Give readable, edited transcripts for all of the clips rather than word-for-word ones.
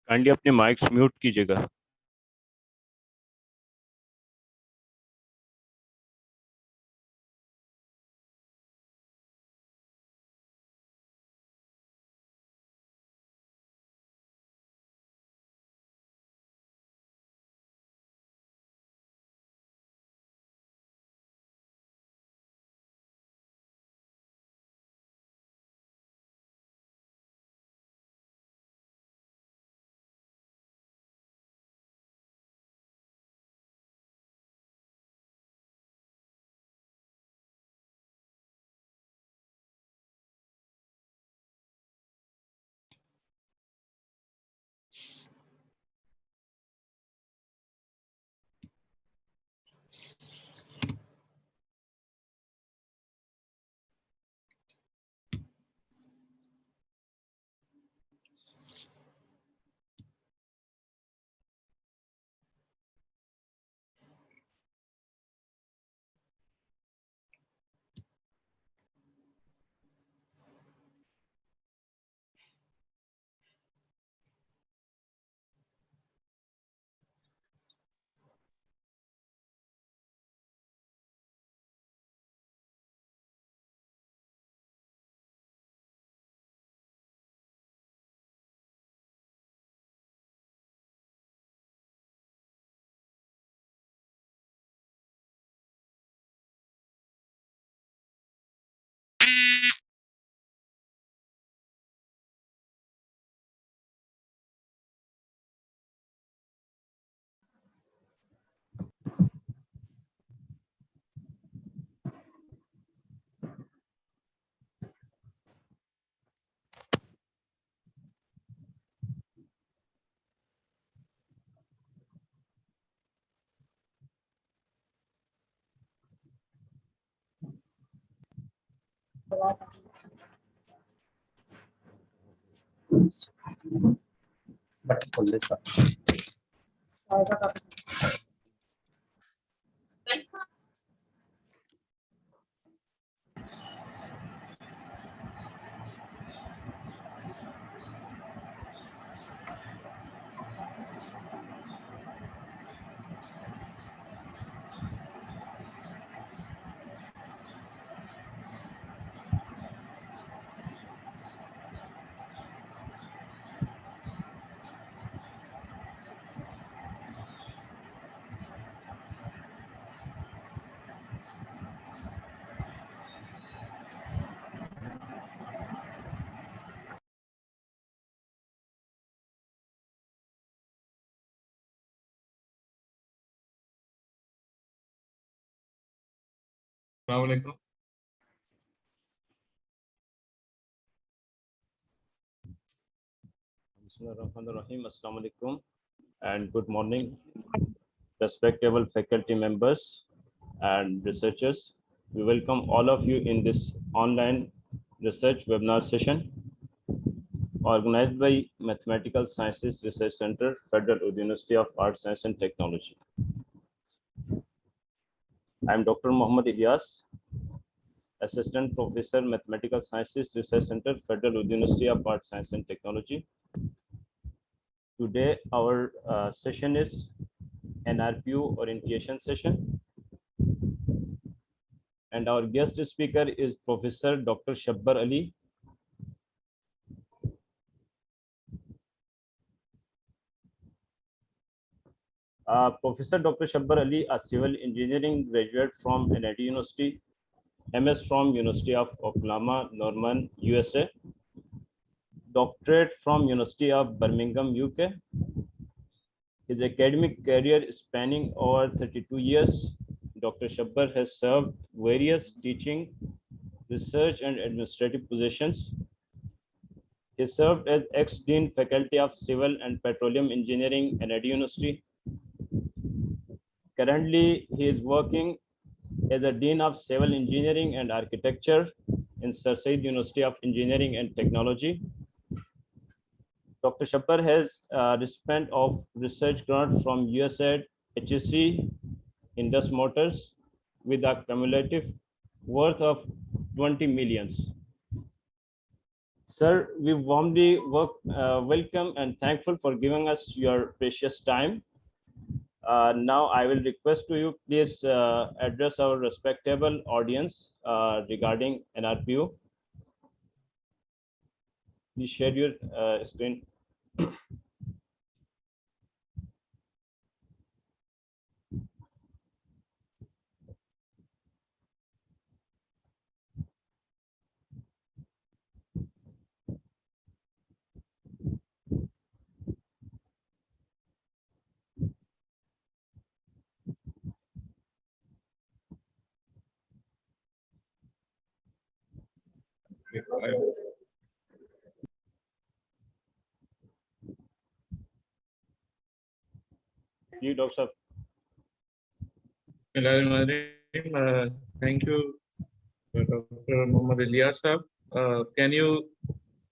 Kindly अपने mics mute कीजिएगा। Bismillahirrahmanirrahim. Assalamu alaikum and good morning, respectable faculty members and researchers. We welcome all of you in this online research webinar session organized by Mathematical Sciences Research Center, Federal University of Arts, Science and Technology. I am Dr. Muhammad Ilyas, Assistant Professor, Mathematical Sciences Research Center, Federal University of Arts, Science and Technology. Today, our session is an RPU orientation session. And our guest speaker is Professor Dr. Shabbar Ali. Professor Dr. Shabbar Ali, a civil engineering graduate from NIT University, MS from University of Oklahoma, Norman, USA, doctorate from University of Birmingham, UK. His academic career spanning over 32 years, Dr. Shabbar has served various teaching, research, and administrative positions. He served as ex-dean faculty of Civil and Petroleum Engineering at NIT University. Currently, he is working as a Dean of Civil Engineering and Architecture in Sir Said University of Engineering and Technology. Dr. Shabbar has recipient of research grant from USAID, HSC, Indus Motors with a cumulative worth of 20 millions. Sir, we warmly welcome and thankful for giving us your precious time. Now I will request to you, please address our respectable audience regarding NRPO. Please share your screen. You, Dr. Thank you, Dr. Muhammad Ilyas sir. Can you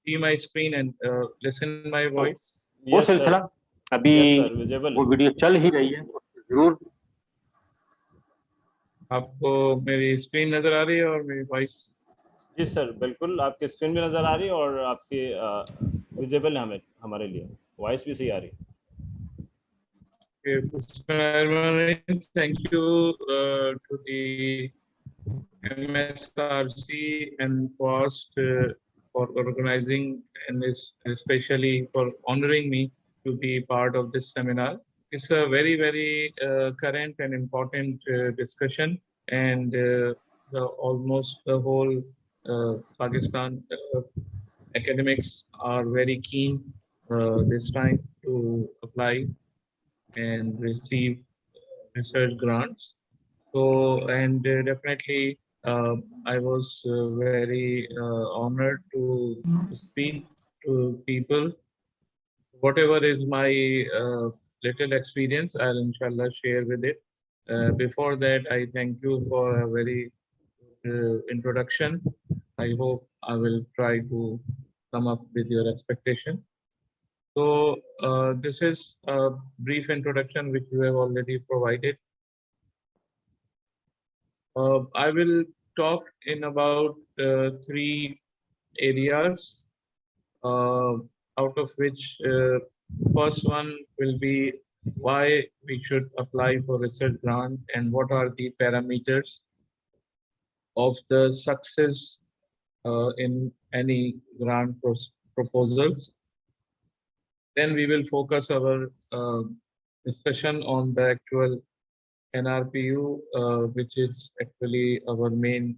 see my screen and listen my voice? वो Yes, सिलसिला sir. अभी Yes, sir. Visible. वो video चल ही रही है, जरूर आपको मेरी स्क्रीन नजर आ रही है और मेरी वॉइस? जी सर, बिल्कुल आपकी स्क्रीन भी नज़र आ रही है और आपकी विजिबल है हमें, हमारे लिए वॉइस भी सही आ रही है. Thank you to the MSRC and FOST for organizing and especially for honoring me to be part of this seminar. It's a very, very current and important discussion, and almost the whole Pakistan academics are very keen this time to apply and receive research grants. So, and definitely, I was very honored to speak to people. Whatever is my little experience, I'll inshallah share with it. Before that, I thank you for a very introduction. I hope I will try to come up with your expectation. So this is a brief introduction which you have already provided. I will talk in about three areas, out of which first one will be why we should apply for research grant and what are the parameters of the success in any grant proposals. Then we will focus our discussion on the actual NRPU, which is actually our main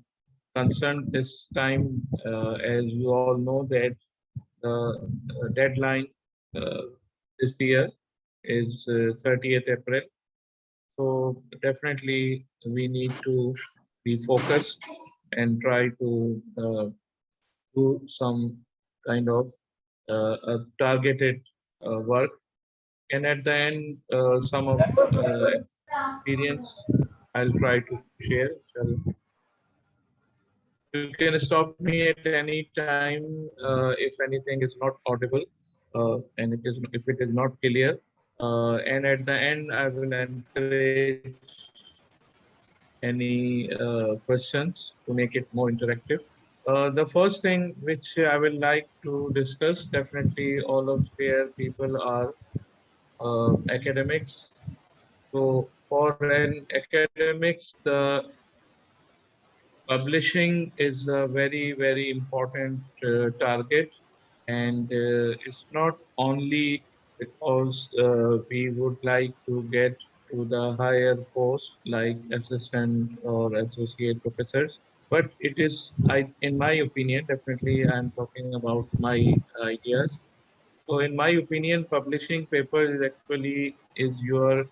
concern this time. As you all know that the deadline uh, this year is 30th April. So definitely we need to be focused and try to do some kind of a targeted work. And at the end, some of experience I'll try to share. You can stop me at any time if anything is not audible, and if it is not clear. And at the end, I will encourage any questions to make it more interactive. The first thing which I will like to discuss, definitely all of where people are academics. So for an academics, the publishing is a very, very important target, and it's not only because we would like to get to the higher post like assistant or associate professors, but it is, in my opinion, definitely I'm talking about my ideas. So in my opinion, publishing papers is actually is your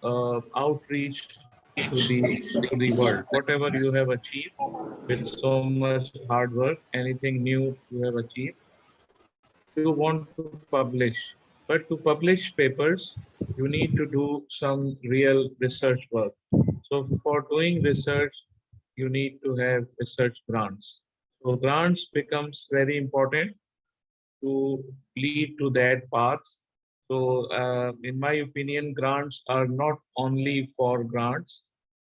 outreach to the world. Whatever you have achieved with so much hard work, anything new you have achieved, you want to publish. But to publish papers, you need to do some real research work. So for doing research, you need to have research grants. So grants becomes very important. to lead to that path. So, in my opinion, grants are not only for grants,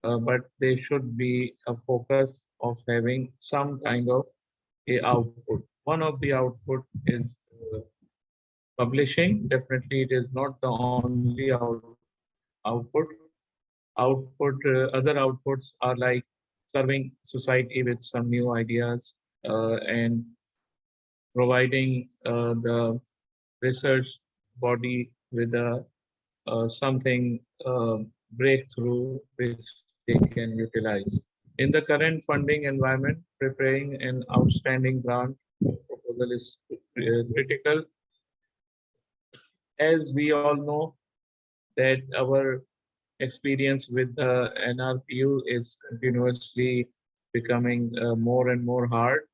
but they should be a focus of having some kind of a output. One of the output is publishing. Definitely, it is not the only output. Other outputs are like serving society with some new ideas and providing the research body with a something breakthrough which they can utilize. In the current funding environment, preparing an outstanding grant proposal is critical. As we all know that our experience with the NRPU is continuously becoming more and more hard.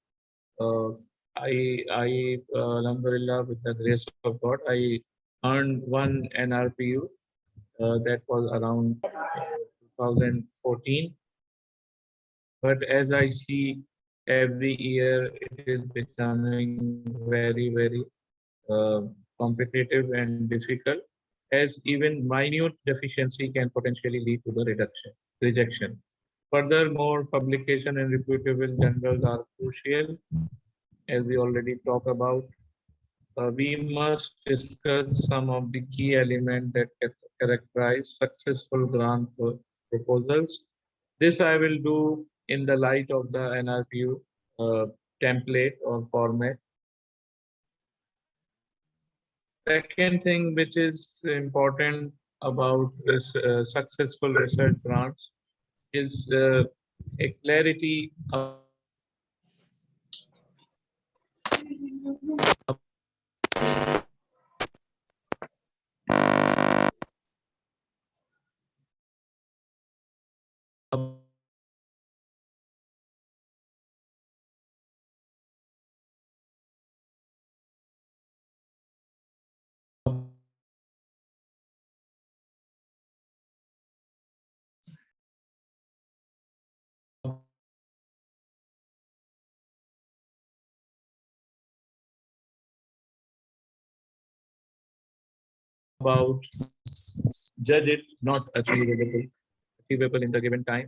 Uh, Alhamdulillah, with the grace of God, I earned one NRPU that was around 2014. But as I see every year, it is becoming very, competitive and difficult, as even minute deficiency can potentially lead to the rejection. Furthermore, publication and reputable journals are crucial, as we already talked about. We must discuss some of the key elements that characterize successful grant proposals. This I will do in the light of the NRPU template or format. Second thing which is important about this successful research grants is a clarity about judge it not achievable in the given time.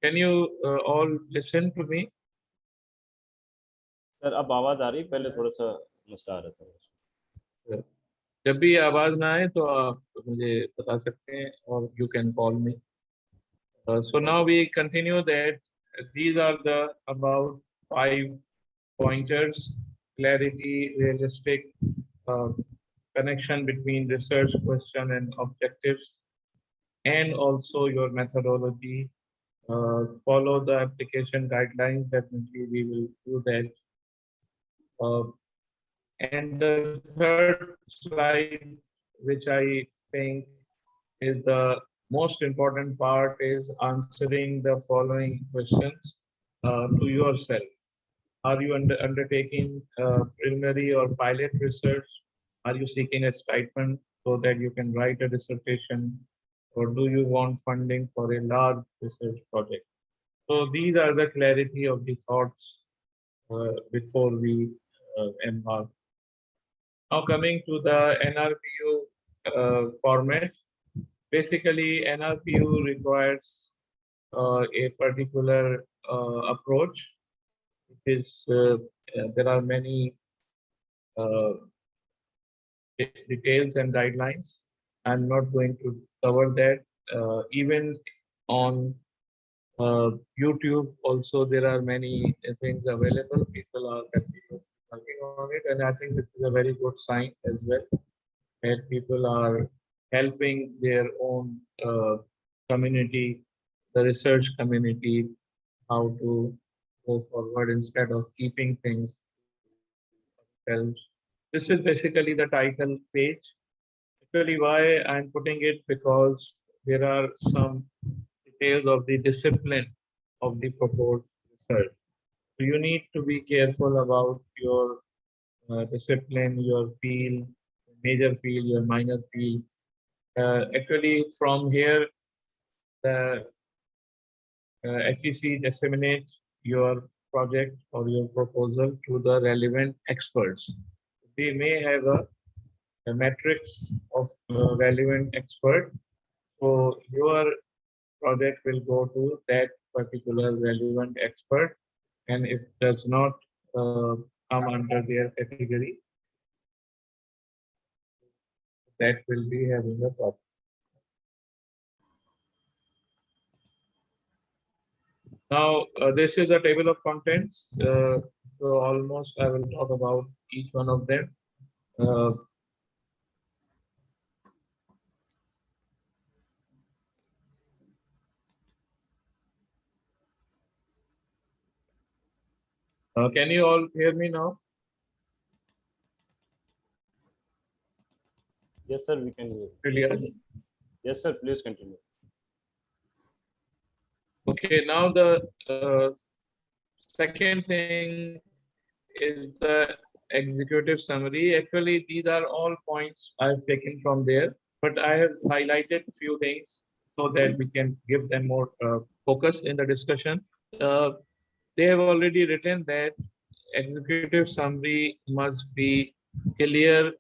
Can you all listen to me? Sir अब आवाज आ रही, पहले थोड़ा सा मसला आ रहा था। जब भी आवाज ना आए तो आप मुझे बता सकते हैं और you can call me. So now we continue that these are the about 5 pointers: clarity, realistic, uh, connection between research question and objectives, and also your methodology. Follow the application guidelines. Definitely, we will do that. Uh, and the third slide, which I think is the most important part, is answering the following questions to yourself. Are you undertaking preliminary or pilot research? Are you seeking a stipend so that you can write a dissertation? Or do you want funding for a large research project? So these are the clarity of the thoughts before we embark. Now coming to the NRPU format, basically NRPU requires a particular approach. There are many uh, details and guidelines. I'm not going to cover that. Even on YouTube, also there are many things available. People are continuously working on it, and I think this is a very good sign as well, that people are helping their own community, the research community, how to go forward instead of keeping things themselves. This is basically the title page. Actually, why I'm putting it, because there are some details of the discipline of the proposed research. So you need to be careful about your discipline, your field, major field, your minor field. Actually, from here, the HEC disseminates your project or your proposal to the relevant experts. They may have a matrix of relevant expert. So your project will go to that particular relevant expert, and if does not come under their category, that will be having a problem. Now, this is the table of contents. So almost I will talk about each one of them. Uh, can you all hear me now? Yes, sir, we can hear. Yes. Yes, sir, please continue. Okay, now the second thing is the executive summary. Actually, these are all points I've taken from there, but I have highlighted a few things so that we can give them more focus in the discussion. Uh, they have already written that executive summary must be clear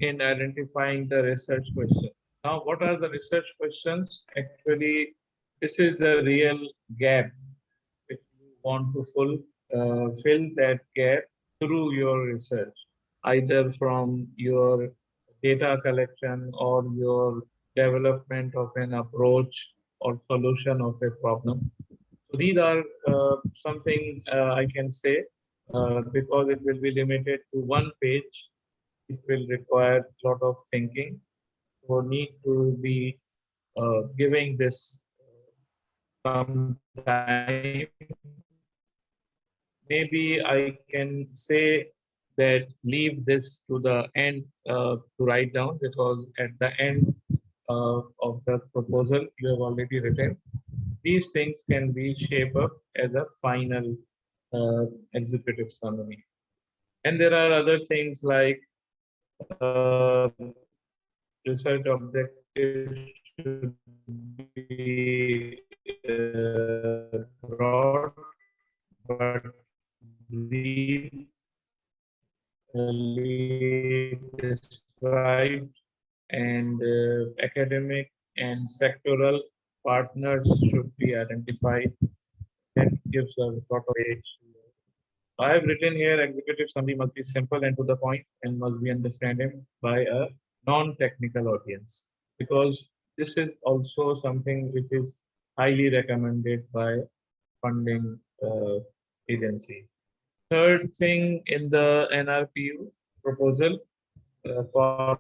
in identifying the research question. Now, what are the research questions? Actually, this is the real gap. If you want to fill that gap through your research, either from your data collection or your development of an approach or solution of a problem. So these are something I can say because it will be limited to one page. It will require a lot of thinking. So need to be giving this some time. Maybe I can say that leave this to the end to write down, because at the end of the proposal you have already written. These things can be shaped up as a final executive summary. And there are other things like research objectives should be broad but briefly described, and academic and sectoral partners should be identified. That gives a lot of age. I have written here executive summary must be simple and to the point and must be understood by a non-technical audience, because this is also something which is highly recommended by funding agency. Third thing in the NRPU proposal for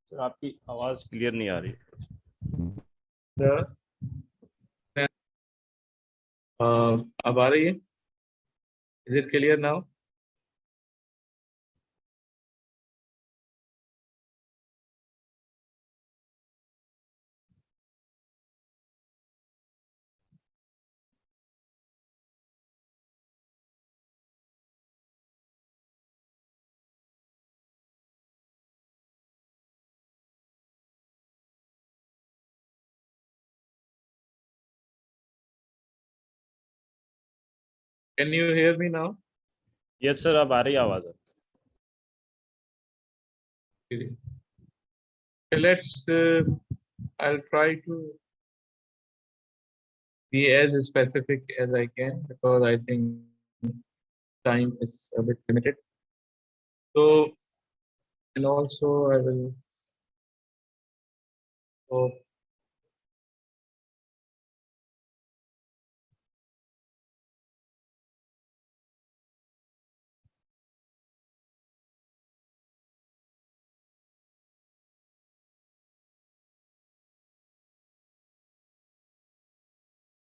sir आपकी आवाज clear नहीं आ रही. the अब आ रही है? Is it clear now? Can you hear me now? Yes, sir, अब आ रही आवाज. Let's. I'll try to be as specific as I can, because I think time is a bit limited. So, and also I will. So,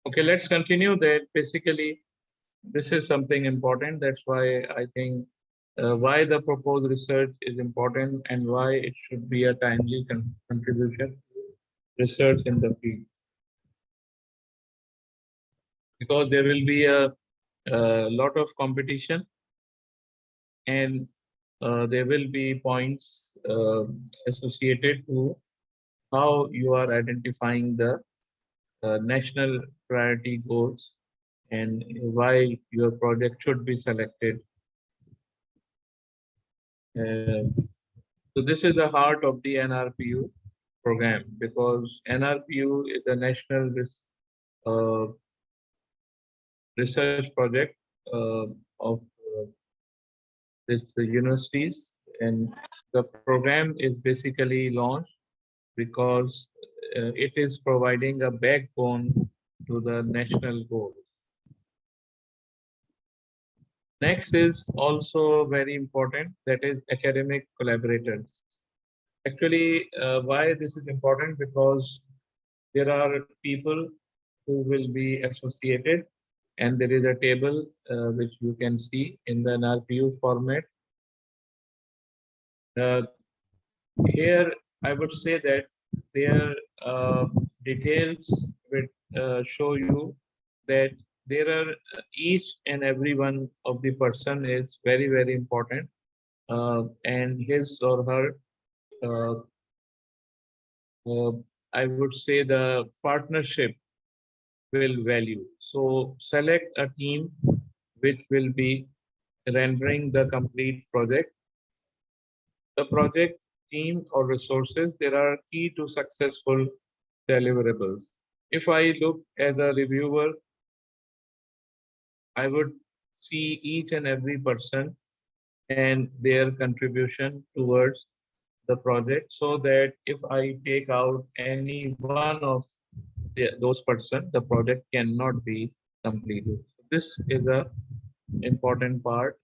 okay, let's continue that. Basically, this is something important. That's why I think why the proposed research is important and why it should be a timely contribution to research in the field. Because there will be a lot of competition and there will be points associated to how you are identifying the national priority goals and why your project should be selected. Uh, so this is the heart of the NRPU program because NRPU is a national uh, research project of this universities, and the program is basically launched because it is providing a backbone to the national goal. Next is also very important, that is academic collaborators. Actually, why this is important? Because there are people who will be associated, and there is a table which you can see in the NRPU format. Uh, Here, I would say that their details will show you that there are each and every one of the person is very, very important, and his or her, uh, uh, I would say the partnership will value. So select a team which will be rendering the complete project. The project team or resources, there are key to successful deliverables. If I look as a reviewer, I would see each and every person and their contribution towards the project so that if I take out any one of those person, the project cannot be completed. This is a important part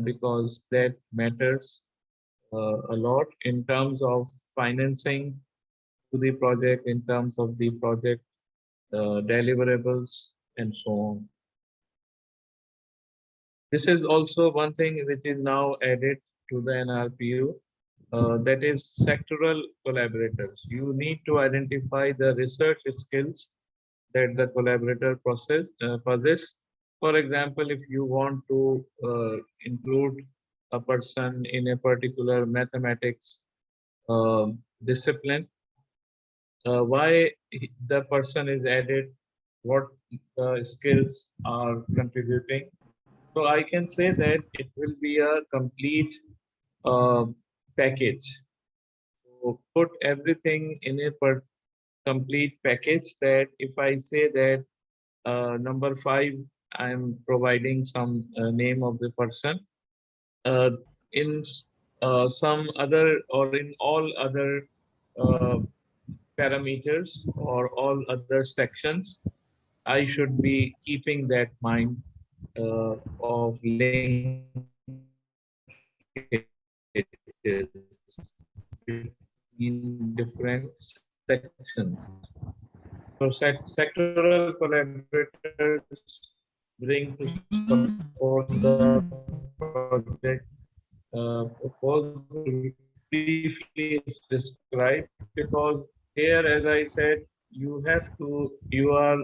because that matters a lot in terms of financing to the project, in terms of the project deliverables, and so on. This is also one thing which is now added to the NRPU, that is sectoral collaborators. You need to identify the research skills that the collaborator possess. For example, if you want to include a person in a particular mathematics discipline, why the person is added, what skills are contributing. So I can say that it will be a complete uh, package. So put everything in a complete package that if I say that number 5, I'm providing some name of the person. Uh, in some other or in all other uh, parameters or all other sections, I should be keeping that mind of linkages between different sections. So sectoral collaborators bring to support the project proposal briefly is described because here, as I said, you have to, you are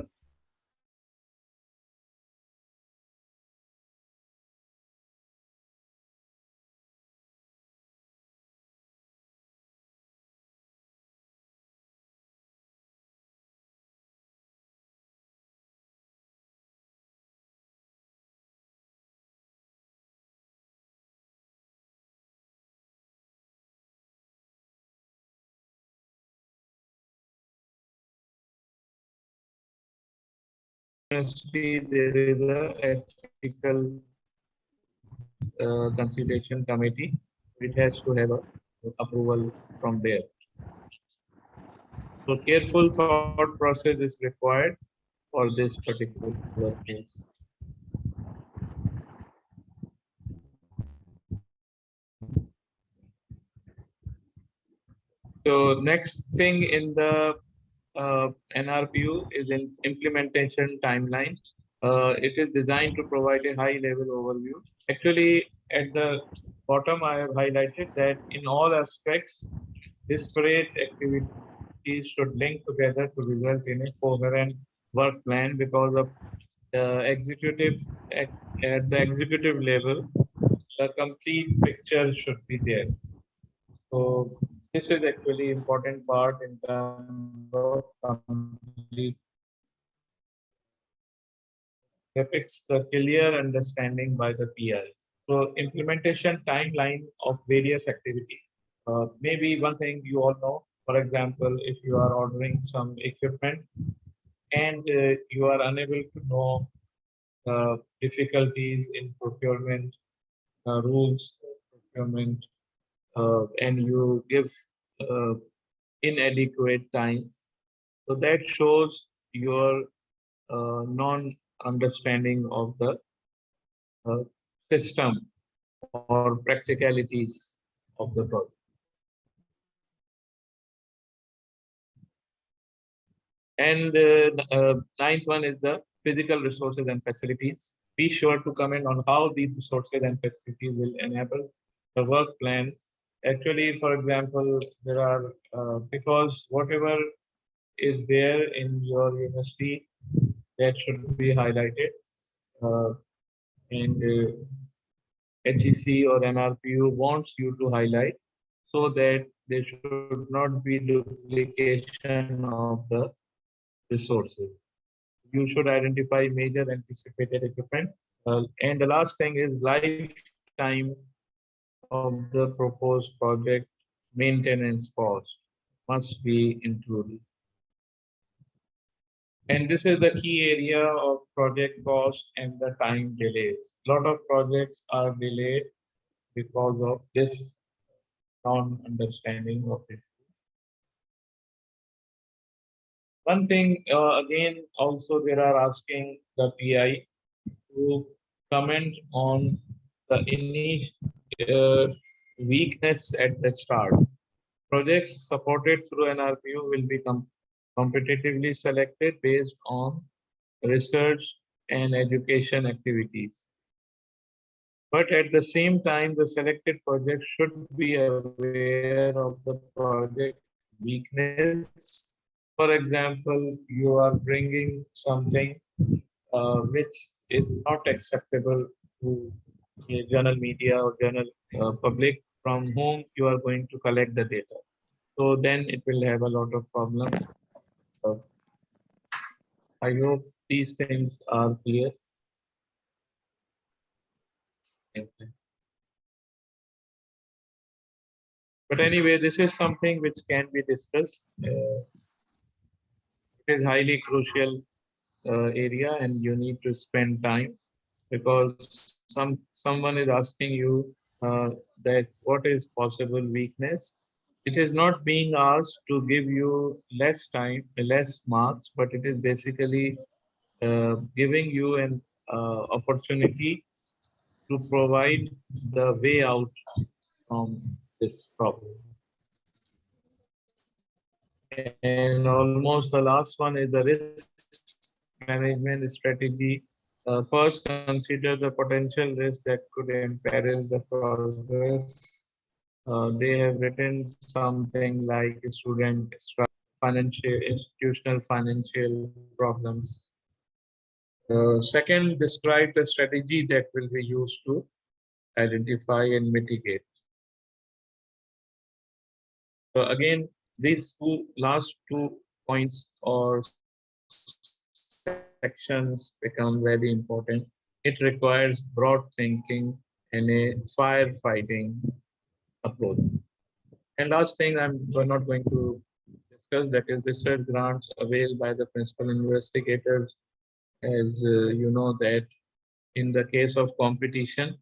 university, there is a ethical consideration committee. It has to have a approval from there. So careful thought process is required for this particular case. So next thing in the NRPU is in implementation timeline. It is designed to provide a high level overview. Actually, at the bottom, I have highlighted that in all aspects, disparate activities should link together to result in a coherent work plan because of the executive at the executive level, the complete picture should be there. So this is actually important part in terms of complete depicts the clear understanding by the PI. So implementation timeline of various activities. Maybe one thing you all know, for example, if you are ordering some equipment and you are unable to know difficulties in procurement rules, procurement, and you give uh, inadequate time. So that shows your non-understanding of the uh, system or practicalities of the project. And ninth one is the physical resources and facilities. Be sure to comment on how these resources and facilities will enable the work plan. Actually, for example, there are because whatever is there in your university that should be highlighted, uh, and HEC or NRPU wants you to highlight so that there should not be duplication of the resources. You should identify major anticipated equipment. And the last thing is lifetime of the proposed project maintenance cost must be included. And this is the key area of project cost and the time delays. A lot of projects are delayed because of this non-understanding of it. One thing, again, also they are asking the PI to comment on the uh, weakness at the start. Projects supported through NRPU will be competitively selected based on research and education activities. But at the same time, the selected project should be aware of the project weakness. For example, you are bringing something which is not acceptable to a journal media or journal public from whom you are going to collect the data. So then it will have a lot of problems. Uh, I hope these things are clear. But anyway, this is something which can be discussed. It is highly crucial area, and you need to spend time because someone is asking you that what is possible weakness. It is not being asked to give you less time, less marks, but it is basically giving you an opportunity to provide the way out from this problem. And almost the last one is the risk management strategy. First, consider the potential risks that could imperil the progress. They have written something like student strike, financial, institutional financial problems. Second, describe the strategy that will be used to identify and mitigate. So again, these last two points or sections become very important. It requires broad thinking and a firefighting approach. And last thing we're not going to discuss, that is research grants availed by the principal investigators. As you know that in the case of competition,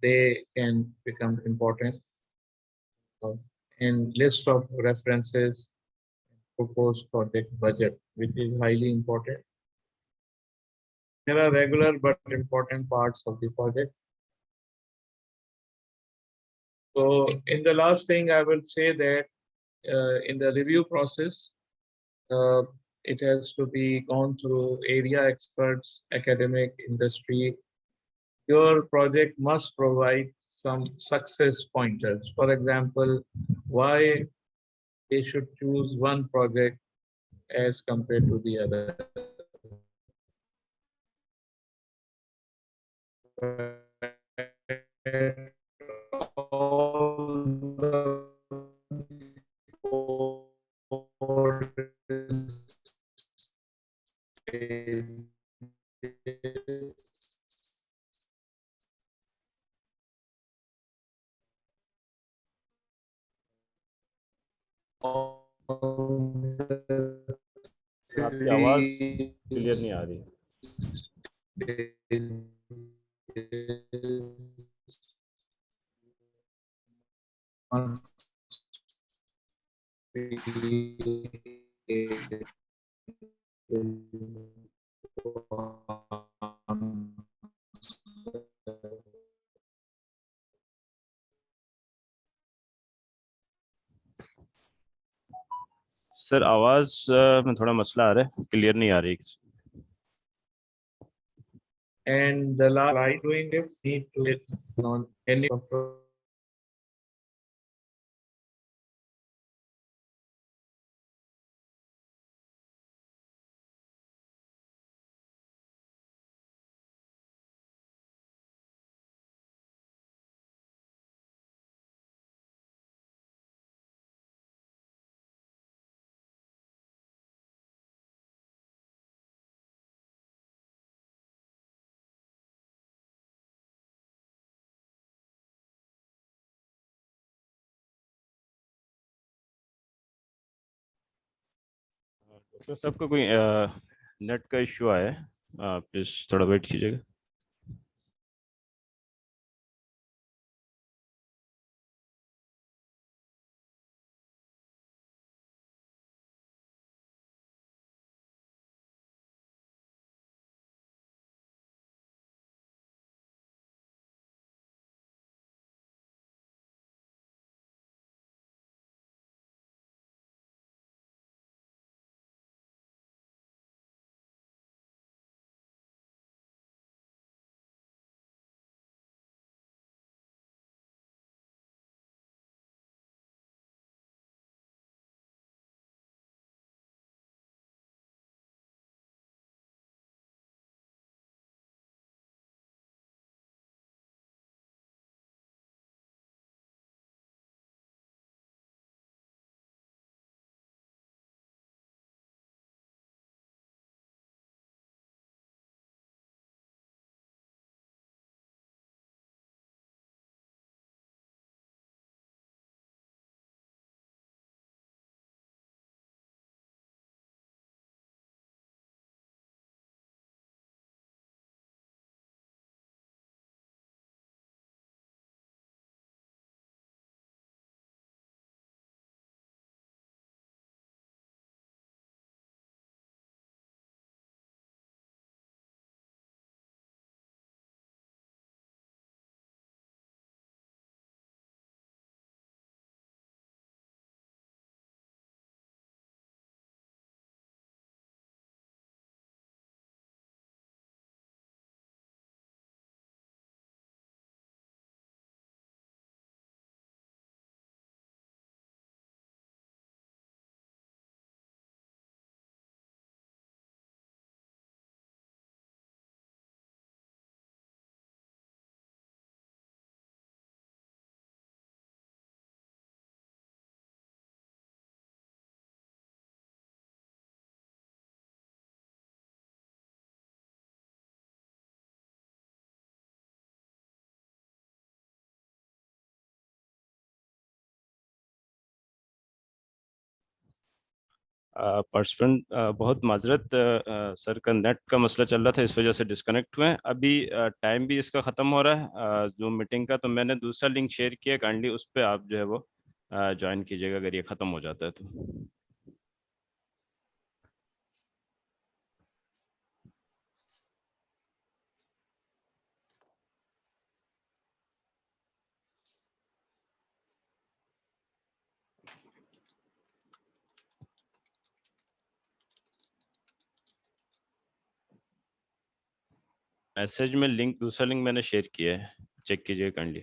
they can become important. Uh, and list of references, proposed project budget, which is highly important. There are regular but important parts of the project. So in the last thing, I will say that in the review process, uh, it has to be gone through area experts, academic, industry, your project must provide some success pointers. For example, why they should choose one project as compared to the other. All the four stages all the sir आपकी आवाज़ three clear नहीं आ रही. must be sir आवाज़ में थोड़ा मसला आ रहा है, क्लियर नहीं आ रही. and the last by doing it need to it on any doctor साहब का कोई नेट का इशू आया है, प्लीज़ थोड़ा वेट कीजिएगा. पार्टिसिपेंट बहुत माजरत, सर का नेट का मसला चल रहा था, इस वजह से डिस्कनेक्ट हुए हैं. अभी टाइम भी इसका ख़त्म हो रहा है जूम मीटिंग का, तो मैंने दूसरा लिंक शेयर किया, काइंडली उस पर आप जो है वो ज्वाइन कीजिएगा अगर ये ख़त्म हो जाता है तो. मैसेज में लिंक, दूसरा लिंक मैंने शेयर किया है, चेक कीजिए काइंडली।